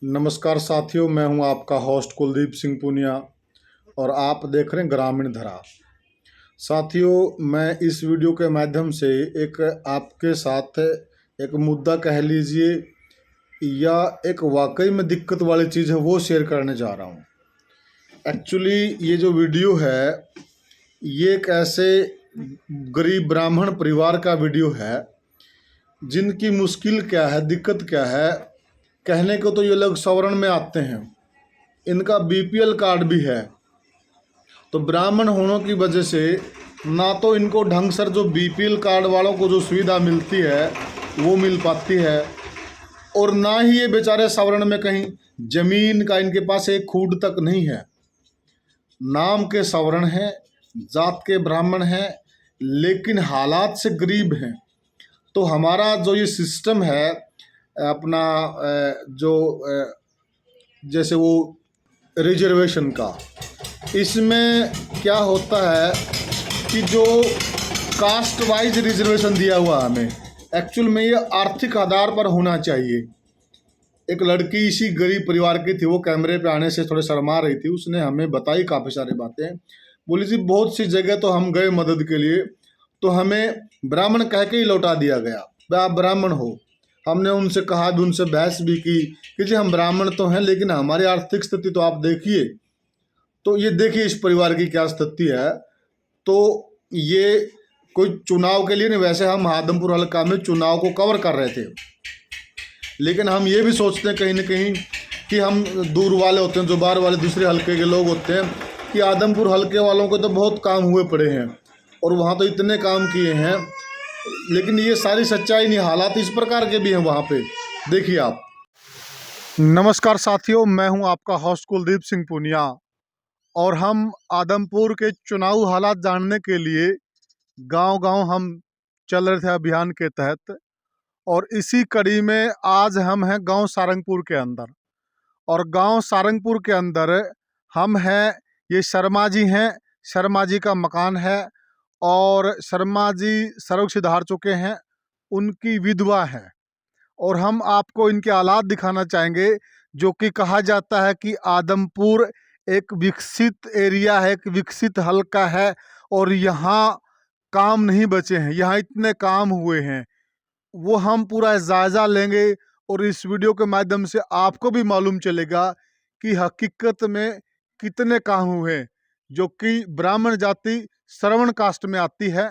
नमस्कार साथियों, मैं हूं आपका होस्ट कुलदीप सिंह पुनिया और आप देख रहे हैं ग्रामीण धरा। साथियों, मैं इस वीडियो के माध्यम से एक आपके साथ एक मुद्दा कह लीजिए या एक वाकई में दिक्कत वाली चीज़ है वो शेयर करने जा रहा हूं। एक्चुअली ये जो वीडियो है ये एक ऐसे गरीब ब्राह्मण परिवार का वीडियो है जिनकी मुश्किल क्या है, दिक्कत क्या है। कहने को तो ये लोग सवर्ण में आते हैं, इनका बीपीएल कार्ड भी है, तो ब्राह्मण होने की वजह से ना तो इनको ढंग से जो बीपीएल कार्ड वालों को जो सुविधा मिलती है वो मिल पाती है, और ना ही ये बेचारे सवर्ण में कहीं जमीन का इनके पास एक खूड तक नहीं है। नाम के सवर्ण हैं, जात के ब्राह्मण हैं, लेकिन हालात से गरीब हैं। तो हमारा जो ये सिस्टम है अपना जो जैसे वो रिजर्वेशन का, इसमें क्या होता है कि जो कास्ट वाइज रिजर्वेशन दिया हुआ हमें, एक्चुअल में ये आर्थिक आधार पर होना चाहिए। एक लड़की इसी गरीब परिवार की थी, वो कैमरे पे आने से थोड़े शर्मा रही थी, उसने हमें बताई काफ़ी सारी बातें। बोली जी बहुत सी जगह तो हम गए मदद के लिए, तो हमें ब्राह्मण कह के ही लौटा दिया गया, भाई आप ब्राह्मण हो। हमने उनसे कहा भी, उनसे बहस भी की कि जी हम ब्राह्मण तो हैं लेकिन हमारी आर्थिक स्थिति तो आप देखिए। तो ये देखिए इस परिवार की क्या स्थिति है। तो ये कोई चुनाव के लिए नहीं, वैसे हम आदमपुर हल्का में चुनाव को कवर कर रहे थे, लेकिन हम ये भी सोचते हैं कहीं ना कहीं कि हम दूर वाले होते हैं, जो बाहर वाले दूसरे हल्के के लोग होते हैं, कि आदमपुर हल्के वालों को तो बहुत काम हुए पड़े हैं और वहाँ तो इतने काम किए हैं, लेकिन ये सारी सच्चाई नहीं, हालात इस प्रकार के भी हैं वहाँ पे। देखिए आप। नमस्कार साथियों, मैं हूँ आपका होस्ट कुलदीप सिंह पुनिया और हम आदमपुर के चुनाव हालात जानने के लिए गांव-गांव हम चल रहे थे अभियान के तहत, और इसी कड़ी में आज हम हैं गांव सारंगपुर के अंदर। और गांव सारंगपुर के अंदर हम हैं, ये शर्मा जी हैं, शर्मा जी का मकान है और शर्मा जी सर्व सिधार चुके हैं, उनकी विधवा है। और हम आपको इनके हालात दिखाना चाहेंगे, जो कि कहा जाता है कि आदमपुर एक विकसित एरिया है, एक विकसित हल्का है और यहाँ काम नहीं बचे हैं, यहाँ इतने काम हुए हैं। वो हम पूरा जायज़ा लेंगे और इस वीडियो के माध्यम से आपको भी मालूम चलेगा कि हकीकत में कितने काम हुए हैं, जो कि ब्राह्मण जाति श्रवण कास्ट में आती है।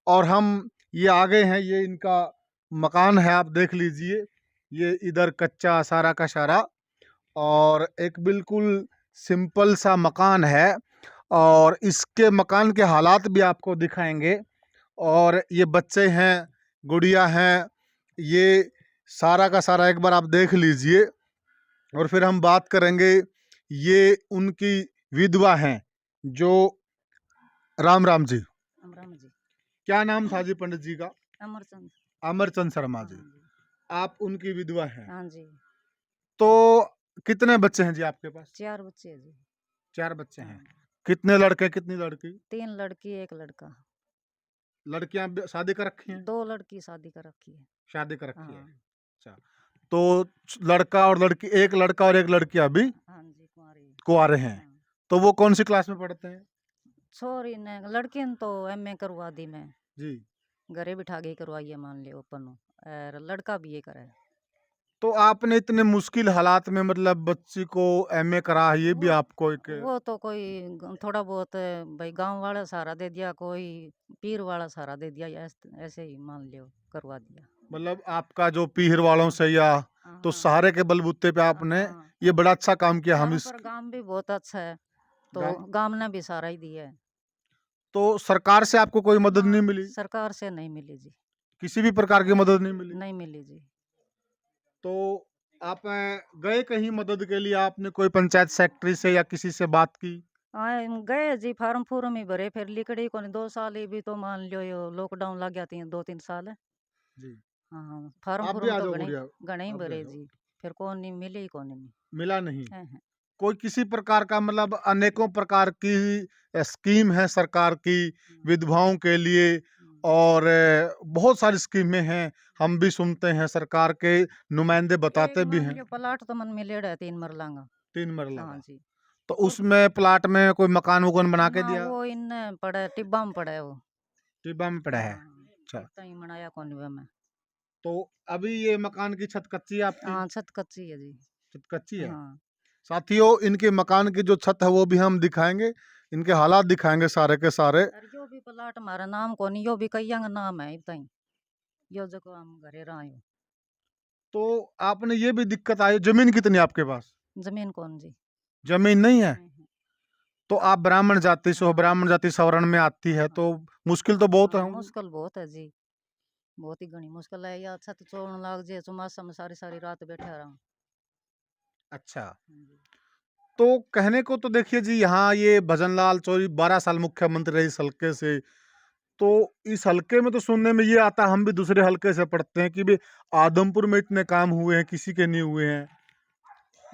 और हम ये आगे हैं, ये इनका मकान है, आप देख लीजिए। ये इधर कच्चा सारा का सारा, और एक बिल्कुल सिंपल सा मकान है, और इसके मकान के हालात भी आपको दिखाएंगे। और ये बच्चे हैं, गुड़िया हैं, ये सारा का सारा एक बार आप देख लीजिए। और फिर हम बात करेंगे, ये उनकी विधवा हैं जो राम राम जी, राम जी। क्या नाम था जी पंडित जी का? अमरचंद। अमरचंद शर्मा जी। हाँ जी। आप उनकी विधवा हैं। हाँ जी। तो कितने बच्चे हैं जी आपके पास? 4 बच्चे हैं जी। 4 बच्चे हैं। हाँ। कितने लड़के कितनी लड़की? 3 लड़की 1 लड़का। लड़कियां शादी कर रखी हैं? 2 लड़की शादी कर रखी है। शादी कर रखी है। हाँ। अच्छा, तो लड़का और लड़की, एक लड़का और एक लड़की अभी हाँ जी, कुंवारी। कुंवारे हैं। हाँ। तो वो कौन सी क्लास में पढ़ते हैं छोरी ने लड़की ने तो एमए करवा दी मैं, जी? घरे बिठा के करवाई है, मान लियो अपन। और लड़का भी ये करे। तो आपने इतने मुश्किल हालात में मतलब बच्ची को एमए करा, ये भी आपको एक वो तो कोई थोड़ा बहुत भाई गांव वाला सहारा दे दिया, कोई पीर वाला सहारा दे दिया, ऐसे ही मान लियो करवा दिया। मतलब आपका जो पीहर वालों से या तो हाँ। सहारे के बलबूते पे आपने हाँ। ये बड़ा अच्छा काम किया। हम चारों इस पर गांव भी बहुत अच्छा है, तो गांव, गांव ने भी सहारा ही दिया है। तो सरकार से आपको कोई मदद ना, नहीं मिली? सरकार से नहीं मिली जी। किसी भी प्रकार की मदद नहीं मिली? नहीं मिली जी। तो आप गए कहीं मदद के लिए? आपने कोई पंचायत सेक्रेटरी से या किसी से बात की? आए गए जी, फार्म फूरम ही भरे, फिर लिकड़ी को 2 साल ही भी तो मान लियो, यो लॉकडाउन लग गया 2-3 साल। जी। हाँ, फार्म आप भी फूरम आ तो जाओ घणे गुड़िया, घणे ही आप भी आ भरे जाओ। जी, फिर कौन नहीं मिले ही कौन नहीं। मिला नहीं? हैं। कोई किसी प्रकार का, मतलब अनेकों प्रकार की स्कीम है सरकार की हम्म। विधवाओं के लिए, और बहुत सारी स्कीमें हैं, हम भी सुनते हैं, सरकार के नुमाइंदे बताते भी हैं। प्लाट तो मन मिलेड़ा है 3 मरलांगा। 3 मरला हाँ का। जी। तो उसमें प्लाट में कोई मकान वकान बना के ना दिया? वो इन पड़ा है, टिब्बा में पड़ा है वो। टिब्बा में पड़ा है। हाँ, अच्छा, तई बनाया कौन हुआ मैं। तो अभी ये मकान की छत कच्ची है आपकी? हाँ, छत कच्ची है जी। छत कच्ची है। हाँ। साथियों, इनके मकान की जो छत है वो भी हम दिखाएंगे, इनके हालात दिखाएंगे सारे के सारे। और यो भी प्लाट हमारा नाम कोनी, यो भी कईया का नाम है इतई। यो जको हम घरे रहा हूँ। तो आपने ये भी दिक्कत आई, जमीन कितनी है आपके पास? जमीन कौन जी? जमीन नहीं है। नहीं। तो आप ब्राह्मण जाति से हो, हाँ, ब्राह्मण जाति सवर्ण में आती है, तो हाँ। मुश्किल तो बहुत है हाँ, होंगी। मुश्किल बहुत है जी। बहुत ही घनी मुश्किल है, या छत चोड़न लाग जे चुमासा में सारी सारी रात बैठा रहा। अच्छा, हाँ जी। तो कहने को तो देखिए जी, यहाँ ये भजन लाल चौधरी 12 साल मुख्यमंत्री रहे इस हल्के से। तो इस हल्के में तो सुनने में ये आता है, हम भी दूसरे हल्के से पढ़ते हैं कि भी आदमपुर में इतने काम हुए हैं, किसी के नहीं हुए हैं।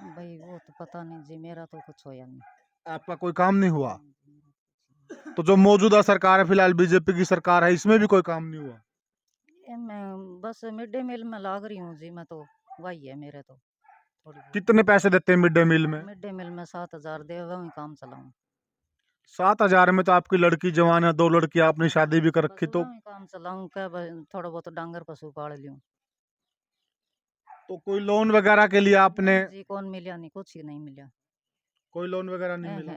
भाई वो तो पता नहीं जी, मेरा तो कुछ होया नहीं। आपका कोई काम नहीं हुआ? नहीं जी, मेरा कुछ नहीं। तो जो मौजूदा सरकार है, फिलहाल बीजेपी की सरकार है, इसमें भी कोई काम नहीं हुआ? मैं बस मिड डे मील में लाग रही हूँ जी, मैं तो वही है मेरे तो थोड़ी बहुत। कितने पैसे देते हैं मिड डे मील में? मिड डे मील में 7,000 दे वही काम चलाऊँ। 7,000 में तो आपकी लड़की जवान है, 2 लड़की आपने शादी भी कर बस रखी, वही काम चलाऊँ क्या, थोड़ा बहुत डांगर पशु पाल लूँ। तो कोई लोन वगैरह के लिए आपने? जी कौन मिला नहीं, कुछ ही नहीं मिला। कोई लोन वगैरह नहीं है मिला?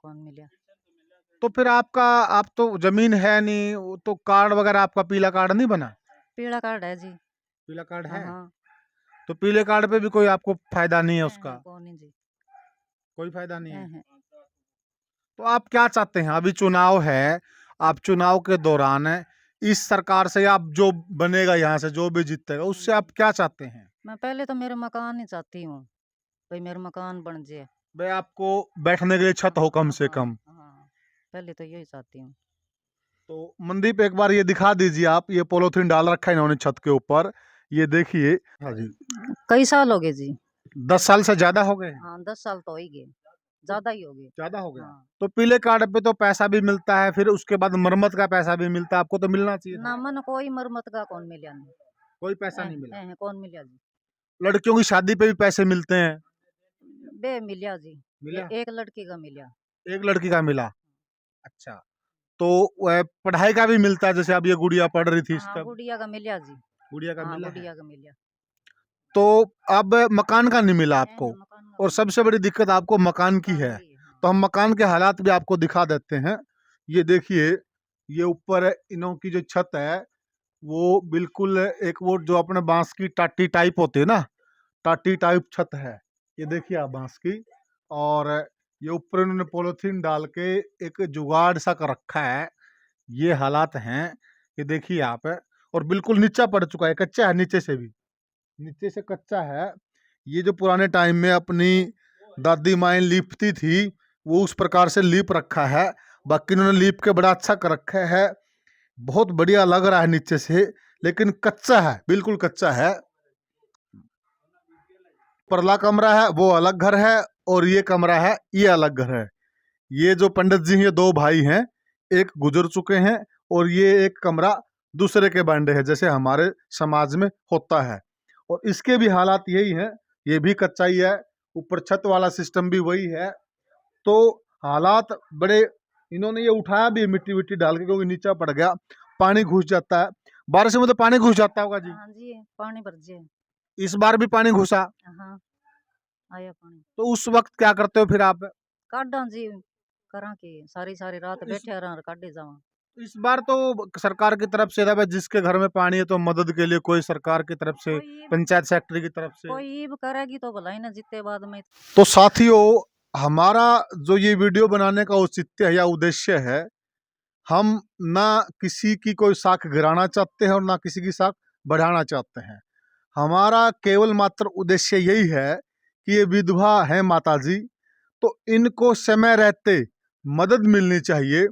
कौन मिला। तो फिर आपका, आप तो जमीन है नहीं, वो तो कार्ड वगैरह आपका पीला कार्ड नहीं बना? पीला कार्ड है जी। पीला कार्ड हाँ है। हाँ। तो पीले कार्ड पे भी कोई आपको फायदा नहीं है उसका? कौन नहीं जी। कोई फायदा नहीं है। है। तो आप क्या चाहते हैं? अभी चुनाव है, आप चुनाव के दौरान इस सरकार से, आप जो बनेगा यहाँ से, जो भी जीतेगा, उससे आप क्या चाहते हैं? मैं पहले तो मेरा मकान ही चाहती हूँ, भाई मेरा मकान बन जाए। भाई आपको बैठने के लिए छत हो कम से हाँ कम। हाँ, पहले तो यही चाहती हूँ। तो मनदीप, एक बार ये दिखा दीजिए आप, ये पॉलीथीन डाल रखा है इन्होंने छत के ऊपर, ये देखिए। हाँ जी। कई साल हो गए जी। 10 साल से ज्यादा हो गए? हाँ, 10 साल तो हो ही गए, ज्यादा ही हो गए। ज्यादा हो गया। हाँ। तो पीले कार्ड पे तो पैसा भी मिलता है, फिर उसके बाद मरम्मत का पैसा भी मिलता है, आपको तो मिलना चाहिए ना था। मन कोई मरम्मत का कौन मिला नहीं। कोई पैसा नहीं मिला। कौन मिला जी। लड़कियों की शादी पे भी पैसे मिलते हैं? बे मिला जी। मिला? एक लड़की का मिला। एक लड़की का मिला। अच्छा, तो वह पढ़ाई का भी मिलता है, जैसे अब ये गुड़िया पढ़ रही थी, हाँ, इसका गुड़िया का मिला जी। गुड़िया का हाँ, मिला है। गुड़िया का मिला। तो अब मकान का नहीं मिला आपको, मकान का और सबसे बड़ी दिक्कत आपको मकान की है। हाँ। तो हम मकान के हालात भी आपको दिखा देते हैं। ये देखिए, ये ऊपर इनों की जो छत है, वो बिल्कुल एक वो जो अपने बांस की टाटी टाइप होती है ना, टाटी टाइप छत है। ये देखिए आप, बांस की। और ये ऊपर इन्होंने पॉलिथीन डाल के एक जुगाड़ सा कर रखा है। ये हालात हैं, ये देखिए आप। और बिल्कुल नीचा पड़ चुका है, कच्चा है नीचे से भी, नीचे से कच्चा है। ये जो पुराने टाइम में अपनी दादी माएँ लीपती थी, वो उस प्रकार से लीप रखा है। बाकी इन्होंने लीप के बड़ा अच्छा कर रखा है, बहुत बढ़िया लग रहा है नीचे से, लेकिन कच्चा है, बिल्कुल कच्चा है। परला कमरा है वो अलग घर है, और ये कमरा है ये अलग घर है। ये जो पंडित जी हैं, 2 भाई हैं, एक गुजर चुके हैं, और ये एक कमरा दूसरे के बांडे है, जैसे हमारे समाज में होता है। और इसके भी हालात यही हैं, ये भी कच्चा ही है, ऊपर छत वाला सिस्टम भी वही है। तो हालात बड़े, इन्होंने ये उठाया भी मिट्टी विट्टी डाल के, क्योंकि नीचा पड़ गया, पानी घुस जाता है। बारिश में तो पानी घुस जाता होगा जी। हाँ जी, पानी भर जे। इस बार भी पानी घुसा, हाँ, आया पानी। तो उस वक्त क्या करते हो फिर आप? काढ़ा जी, करा की सारी सारी रात इस बैठे रहा काढ़े जावा। इस बार तो सरकार की तरफ से था, जिसके घर में पानी है तो मदद के लिए कोई सरकार की तरफ से, कोई पंचायत सेक्रेटरी की तरफ से। कोई ईब करेगी तो भलाई ना, जितने बाद में। तो साथियों, हमारा जो ये वीडियो बनाने का औचित्य है या उद्देश्य है, हम ना किसी की कोई साख गिराना चाहते हैं और ना किसी की साख बढ़ाना चाहते हैं। हमारा केवल मात्र उद्देश्य यही है कि ये विधवा है माता जी, तो इनको समय रहते मदद मिलनी चाहिए।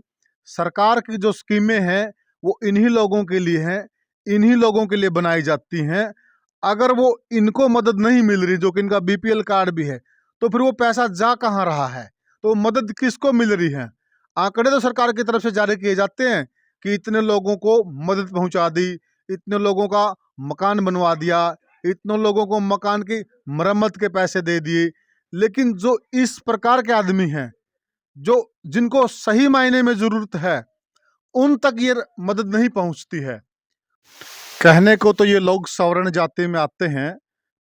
सरकार की जो स्कीमें हैं वो इन्हीं लोगों के लिए हैं, इन्हीं लोगों के लिए बनाई जाती हैं। अगर वो इनको मदद नहीं मिल रही, जो कि इनका बीपीएल कार्ड भी है, तो फिर वो पैसा जा कहाँ रहा है? तो मदद किसको मिल रही है? आंकड़े तो सरकार की तरफ से जारी किए जाते हैं कि इतने लोगों को मदद पहुंचा दी, इतने लोगों का मकान बनवा दिया, इतने लोगों को मकान की मरम्मत के पैसे दे दिए, लेकिन जो इस प्रकार के आदमी हैं, जो जिनको सही मायने में जरूरत है, उन तक ये मदद नहीं पहुंचती है। कहने को तो ये लोग सवर्ण जाति में आते हैं,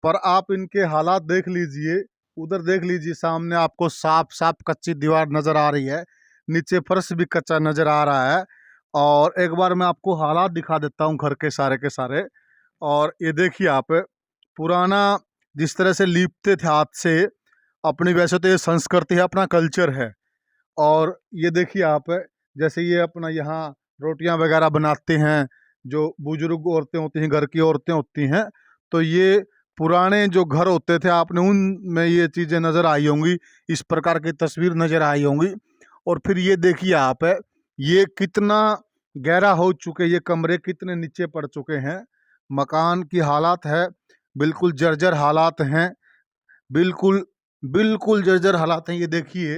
पर आप इनके हालात देख लीजिए, उधर देख लीजिए, सामने आपको साफ साफ कच्ची दीवार नजर आ रही है, नीचे फर्श भी कच्चा नजर आ रहा है। और एक बार मैं आपको हालात दिखा देता हूँ घर के सारे। और ये देखिए आप, पुराना जिस तरह से लीपते थे हाथ से अपनी, वैसे तो ये संस्कृति है, अपना कल्चर है। और ये देखिए आप, जैसे ये अपना यहाँ रोटियां वगैरह बनाते हैं, जो बुजुर्ग औरतें होती हैं, घर की औरतें होती हैं, तो ये पुराने जो घर होते थे, आपने उनमें ये चीज़ें नज़र आई होंगी, इस प्रकार की तस्वीर नज़र आई होंगी। और फिर ये देखिए आप, ये कितना गहरा हो चुके, ये कमरे कितने नीचे पड़ चुके हैं, मकान की हालात है बिल्कुल जर्जर हालात हैं, बिल्कुल बिल्कुल जर्जर हालात हैं। ये देखिए,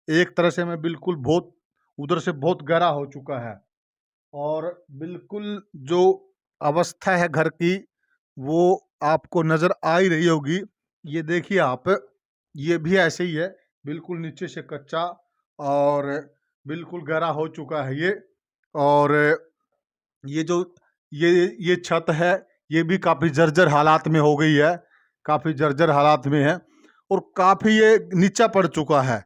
एक तरह से मैं बिल्कुल बहुत उधर से बहुत गहरा हो चुका है, और बिल्कुल जो अवस्था है घर की, वो आपको नज़र आ ही रही होगी। ये देखिए आप, ये भी ऐसे ही है, बिल्कुल नीचे से कच्चा और बिल्कुल गहरा हो चुका है ये। और ये जो ये छत है, ये भी काफ़ी जर्जर हालात में हो गई है, काफ़ी जर्जर हालात में है, और काफ़ी ये नीचा पड़ चुका है,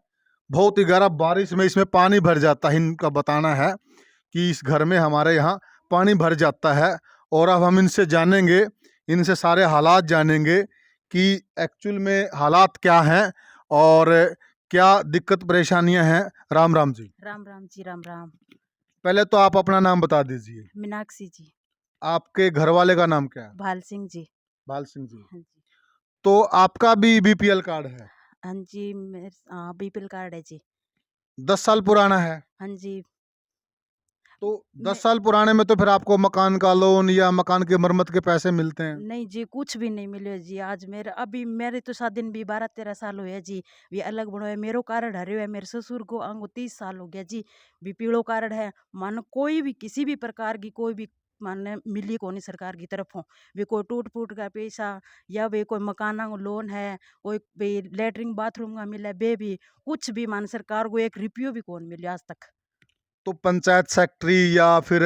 बहुत ही गहरा। बारिश में इसमें पानी भर जाता है, इनका बताना है कि इस घर में हमारे यहाँ पानी भर जाता है। और अब हम इनसे जानेंगे, इनसे सारे हालात जानेंगे कि एक्चुअल में हालात क्या हैं और क्या दिक्कत परेशानियां हैं। राम राम जी। राम राम जी, राम राम। पहले तो आप अपना नाम बता दीजिए। मीनाक्षी जी। आपके घर वाले का नाम क्या है? भाल सिंह जी। बाल सिंह जी। हाँ जी। तो आपका भी बीपीएल कार्ड है? हाँ जी, मेरे बीपीएल कार्ड है जी। 10 साल पुराना है? हाँ जी। तो मैं 10 साल पुराने में तो फिर आपको मकान का लोन या मकान की मरम्मत के पैसे मिलते हैं? नहीं जी, कुछ भी नहीं मिले जी। आज मेरे अभी मेरे तो शादी भी 12-13 साल हुए जी। वे अलग बनो है, मेरो कार्ड हरे है, मेरे ससुर को अंग 30 साल हो गया जी। बीपीएल कार्ड है, मानो कोई भी किसी भी प्रकार की कोई भी माने मिली कोनी सरकार की तरफ हो। वे कोई टूट फूट का पैसा या वे कोई मकाना को लोन है, कोई वे लेटरिन बाथरूम का मिला, बे भी कुछ भी मान सरकार को 1 रुपयो भी कौन मिले आज तक। तो पंचायत सेक्रेटरी या फिर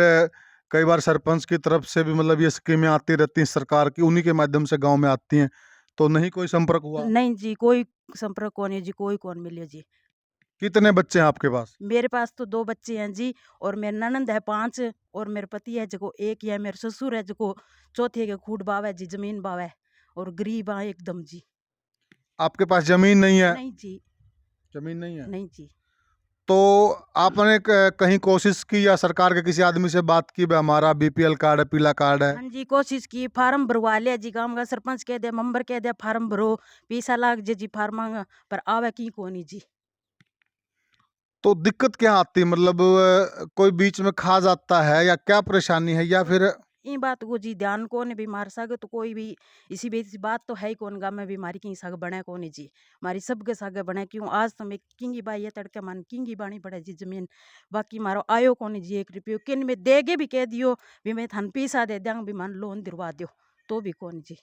कई बार सरपंच की तरफ से भी मतलब ये स्कीमें आती रहती हैं सरकार की, उन्हीं के माध्यम से गांव में आती हैं, तो नहीं कोई संपर्क हुआ? नहीं जी, कोई संपर्क कौन है जी, कोई कौन मिले जी। कितने बच्चे हैं आपके पास? मेरे पास तो 2 बच्चे हैं जी, और मेरे ननंद है 5, और मेरे पति है जको 1 ही है, मेरे ससुर है जको चौथे के खूड बावे जी, जमीन बावे, और गरीब हैं एकदम जी। आपके पास जमीन नहीं है? नहीं जी, जमीन नहीं है? नहीं जी। तो आपने कहीं कोशिश की या सरकार के किसी आदमी से बात की, भाई हमारा बीपीएल कार्ड है, पीला कार्ड है? हाँ जी, कोशिश की, फार्म भरवा लिया जी, गाँव का सरपंच कह दे, मेंबर कह दे फार्म भरो, पैसा लाग जे जी फार्मा का, पर आवे की कोनी जी। तो दिक्कत क्या आती है, मतलब कोई बीच में खा जाता है या क्या परेशानी है, या फिर? ई बात को जी ध्यान कौन भी मार सके, तो कोई भी इसी बेसी बात तो है ही कौन गा में बीमारी की सग बने कौन जी। मारी सबके सागे बने क्यों, आज तो मैं किंगी बाई है तड़के मन किंगी बानी पड़े जी जमीन, बाकी मारो आयो कौन जी 1 रुपयो, किन में देगे भी कह दियो भी मैं थान पैसा दे देंग भी मान लोन दिलवा दियो, तो भी कौन जी।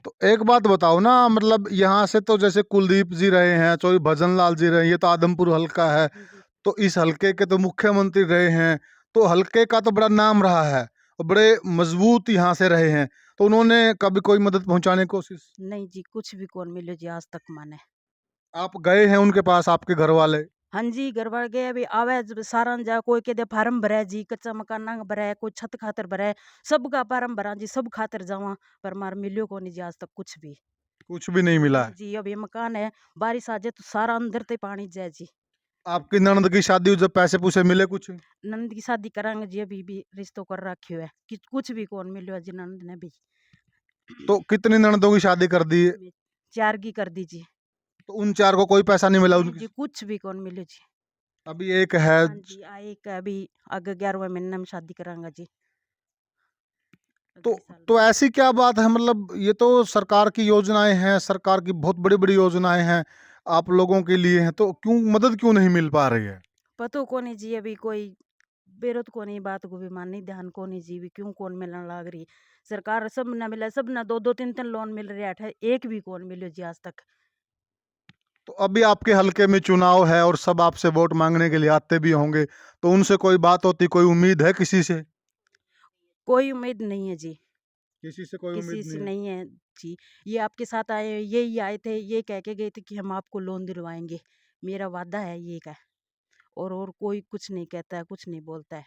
तो एक बात बताओ ना, मतलब यहाँ से तो जैसे कुलदीप जी रहे हैं, चौधरी भजन लाल जी रहे हैं, ये तो आदमपुर हल्का है, हाँ जी। तो इस हल्के के तो मुख्यमंत्री रहे हैं, तो हल्के का तो बड़ा नाम रहा है और बड़े मजबूत यहाँ से रहे हैं, तो उन्होंने कभी कोई मदद पहुंचाने की कोशिश? नहीं जी, कुछ भी कौन मिले जी आज तक माने। आप गए हैं उनके पास, आपके घर वाले? हाँ जी, गड़बड़ गए अभी आवे जब सारा जा, कोई कहते फार्म भरे जी, कच्चा मकान भरे, कोई छत खातर भरे, सबका फार्म भरा जी, सब खातर जावा, पर मार मिलियो को नहीं जी आज तक कुछ भी। कुछ भी नहीं मिला नहीं है? जी, अब ये मकान है, बारिश आ जाए तो सारा अंदर ते पानी जाए जी। आपकी ननद की शादी हुई, जब पैसे पूसे मिले कुछ? नंद की शादी करांगे जी, अभी भी रिश्तों कर रखियो है कि कुछ भी कौन मिलियो जी नंद ने भी। तो कितनी ननदों की शादी कर दी? मैं 4 की कर दी जी। तो उन 4 को कोई पैसा नहीं मिला नहीं उनकी? जी, कुछ भी कौन मिले जी। अभी एक है। हाँ जी, आए का अभी आगे 11वें महीने में शादी करांगा जी। तो अगले साल तो ऐसी क्या बात है, मतलब ये तो सरकार की योजनाएं हैं, सरकार की बहुत बड़ी बड़ी योजनाएं हैं, आप लोगों के लिए हैं, तो क्यों मदद क्यों नहीं मिल पा रही है? पतो को नहीं जी, अभी कोई बेरोत को नहीं बात को भी माननी ध्यान को नहीं जीवी क्यों कौन मिलने लाग रही सरकार सब ना मिला सब ना 2-2 3-3 लोन मिल रहे है एक भी कौन मिलो जी आज तक। तो अभी आपके हलके में चुनाव है और सब आपसे वोट मांगने के लिए आते भी होंगे, तो उनसे कोई बात होती, कोई उम्मीद है किसी से? कोई उम्मीद नहीं है जी, किसी से कोई किसी उम्मीद से नहीं है। नहीं है जी। ये आपके साथ आए यही आए थे ये कह के गए थे कि हम आपको लोन दिलवाएंगे, मेरा वादा है ये का। और कोई कुछ नहीं कहता है कुछ नहीं बोलता है।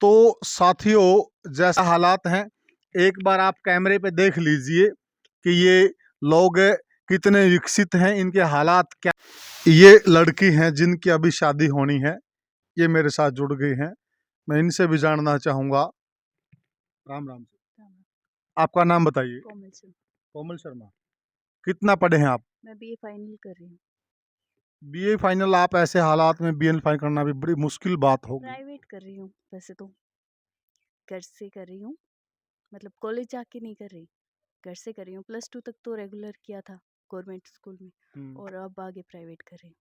तो साथियों, जैसा हालात हैं, एक बार आप कैमरे पे देख लीजिए कि ये लोग कितने विकसित हैं, इनके हालात क्या। ये लड़की हैं जिनकी अभी शादी होनी है, ये मेरे साथ जुड़ गई हैं। मैं इनसे भी जानना चाहूँगा। राम राम से। आपका नाम बताइए। कोमल से। कोमल शर्मा। कितना पढ़े हैं आप? मैं बीए फाइनल कर रही हूँ। BA final? आप ऐसे हालात में बीए फाइनल करना भी बड़ी मुश्किल बात होगी। प्राइवेट कर रही हूँ वैसे तो, घर से कर रही हूँ, मतलब कॉलेज जाके नहीं कर रही, घर से कर रही हूँ। +2 तक तो रेगुलर किया था गवर्नमेंट स्कूल में और अब आगे प्राइवेट कर रही हूँ।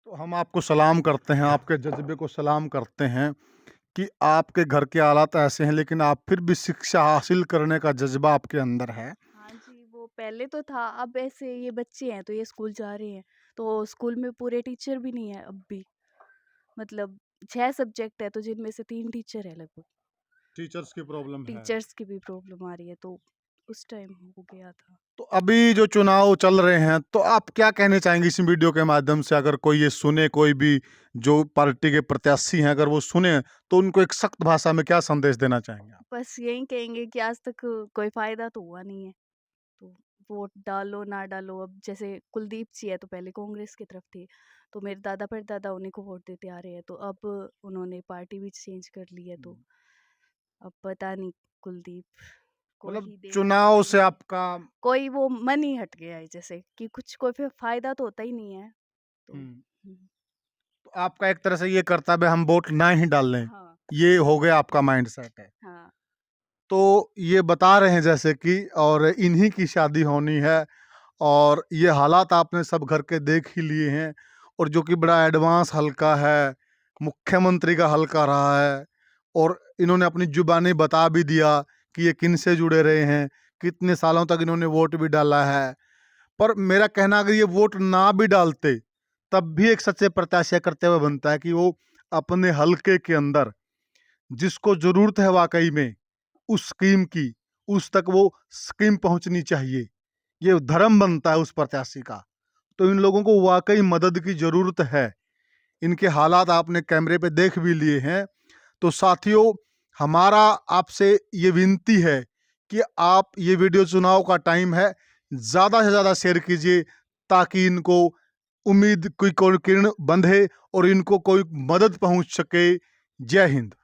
तो हम आपको सलाम करते हैं, आपके जज्बे को सलाम करते हैं कि आपके घर के हालात ऐसे हैं, लेकिन आप फिर भी शिक्षा हासिल करने का जज्बा आपके अंदर है। हाँ जी, वो पहले तो था, अब ऐसे ये बच्चे हैं तो ये स्कूल जा रहे हैं, तो स्कूल में पूरे टीचर भी नहीं है अब भी, मतलब 6 सब्जेक्ट है तो जिनमें से 3 टीचर है लगभग। टीचर्स की प्रॉब्लम है। टीचर्स की भी प्रॉब्लम आ रही है तो उस टाइम हो गया था। तो अभी जो चुनाव चल रहे हैं, तो आप क्या कहने चाहेंगे इस वीडियो के माध्यम से? अगर कोई ये सुने, कोई भी जो पार्टी के प्रत्याशी हैं अगर वो सुने, तो उनको एक सख्त भाषा में क्या संदेश देना चाहेंगे आप? बस यही कहेंगे कि आज तक कोई फ़ायदा तो हुआ नहीं है, तो वोट डालो ना डालो। अब जैसे कुलदीप जी है तो पहले कांग्रेस की तरफ थे, तो मेरे दादा परदादा उन्हीं को वोट देते आ रहे हैं, तो अब उन्होंने पार्टी भी चेंज कर ली है, तो अब पता नहीं कुलदीप को मतलब ही देंगे या चुनाव से नहीं। आपका कोई वो मन ही हट गया है जैसे कि कुछ कोई फिर फ़ायदा तो होता ही नहीं है, तो तो आपका एक तरह से ये कर्तव्य हम वोट ना ही डाल लें, हाँ, ये हो गया आपका माइंड सेट है। हाँ। तो ये बता रहे हैं जैसे कि, और इन्हीं की शादी होनी है, और ये हालात आपने सब घर के देख ही लिए हैं, और जो कि बड़ा एडवांस हल्का है, मुख्यमंत्री का हल्का रहा है, और इन्होंने अपनी जुबानी बता भी दिया कि ये किन से जुड़े रहे हैं, कितने सालों तक इन्होंने वोट भी डाला है। पर मेरा कहना, अगर ये वोट ना भी डालते तब भी एक सच्चे प्रत्याशी करते हुए बनता है कि वो अपने हलके के अंदर जिसको जरूरत है वाकई में उस स्कीम की, उस तक वो स्कीम पहुंचनी चाहिए, ये धर्म बनता है उस प्रत्याशी का। तो इन लोगों को वाकई मदद की जरूरत है। इनके हालात आपने कैमरे पे देख भी लिए हैं। तो साथियों, हमारा आपसे ये विनती है कि आप ये वीडियो, चुनाव का टाइम है, ज़्यादा से ज़्यादा शेयर कीजिए, ताकि इनको उम्मीद की कोई किरण बंधे और इनको कोई मदद पहुंच सके। जय हिंद।